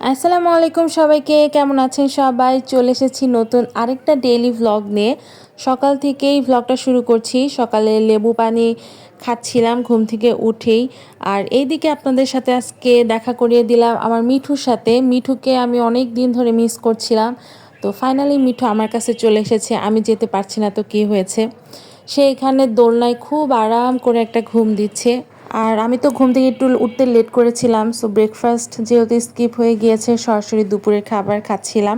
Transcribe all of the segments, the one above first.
আসসালামু আলাইকুম সবাইকে, কেমন আছেন সবাই? চলে এসেছি নতুন আরেকটা ডেইলি ভ্লগ নিয়ে। সকাল থেকেই ভ্লগটা শুরু করছি। সকালে লেবু পানি খাচ্ছিলাম ঘুম থেকে উঠেই। আর এইদিকে আপনাদের সাথে আজকে দেখা করিয়ে দিলাম আমার মিঠুর সাথে। মিঠুকে আমি অনেক দিন ধরে মিস করছিলাম। তো ফাইনালি মিঠু আমার কাছে চলে এসেছে। আমি যেতে পারছি না, তো কী হয়েছে? সে এখানে দোলনায় খুব আরাম করে একটা ঘুম দিচ্ছে। আর আমি তো ঘুম থেকে একটু উঠতে লেট করেছিলাম, সো ব্রেকফাস্ট যেহেতু স্কিপ হয়ে গিয়েছে, সরাসরি দুপুরের খাবার খাচ্ছিলাম।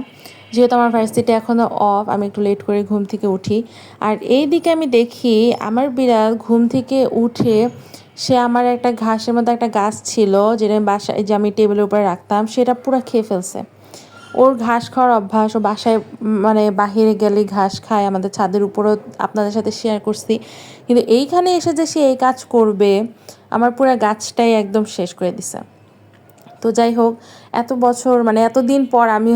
যেহেতু আমার ভার্সিটি এখনও অফ, আমি একটু লেট করে ঘুম থেকে উঠি। আর এই দিকে আমি দেখি আমার বিড়াল ঘুম থেকে উঠে সে আমার একটা ঘাসের মধ্যে একটা গাছ ছিল, যেটা বাসায় যে আমি টেবিলের উপরে রাখতাম, সেটা পুরো খেয়ে ফেলছে। ওর ঘাস খাওয়ার অভ্যাস, ও বাসায় মানে বাহিরে গেলে ঘাস খায়, আমাদের ছাদের উপরও আপনাদের সাথে শেয়ার করছি। কিন্তু এইখানে এসে যে সে এই কাজ করবে, আমার পুরো গাছটাই একদম শেষ করে দিছে। তো যাই হোক, এত বছর মানে এতদিন পর আমি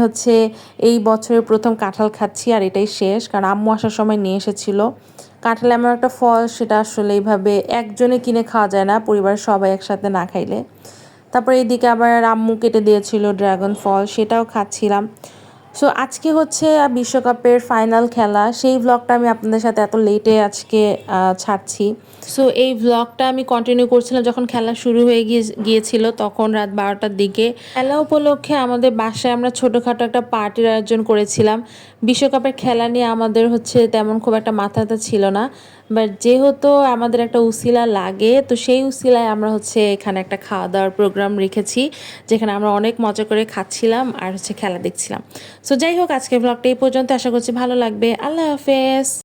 এই বছরের প্রথম কাঁঠাল খাচ্ছি, আর এটাই শেষ, কারণ আম্মু আসার সময় নিয়ে এসেছিল। কাঁঠাল এমন একটা ফল, সেটা আসলে এইভাবে একজনে কিনে খাওয়া যায় না, পরিবারের সবাই একসাথে না খাইলে। তারপরে এইদিকে আবার আম্মু কেটে দিয়েছিল ড্রাগন ফল, সেটাও খাচ্ছিলাম। সো আজকে বিশ্বকাপের ফাইনাল খেলা, সেই ভ্লগটা আমি আপনাদের সাথে এত লেটে আজকে ছাড়ছি। সো এই ভ্লগটা আমি কন্টিনিউ করছিলাম যখন খেলা শুরু হয়ে গিয়েছিল, তখন রাত 12টার দিকে। খেলা উপলক্ষে আমাদের বাসায় আমরা ছোটোখাটো একটা পার্টির আয়োজন করেছিলাম। বিশ্বকাপের খেলা নিয়ে আমাদের তেমন খুব একটা মাথাটা ছিল না, বাট যেহেতু আমাদের একটা উসিলা লাগে, তো সেই উসিলায় আমরা এখানে একটা খাওয়া দাওয়ার প্রোগ্রাম রেখেছি, যেখানে আমরা অনেক মজা করে খাচ্ছিলাম আর খেলা দেখছিলাম। সো যাই হোক, আজকের ভ্লগটা এই পর্যন্ত। আশা করছি ভালো লাগবে। আল্লাহ হাফেজ।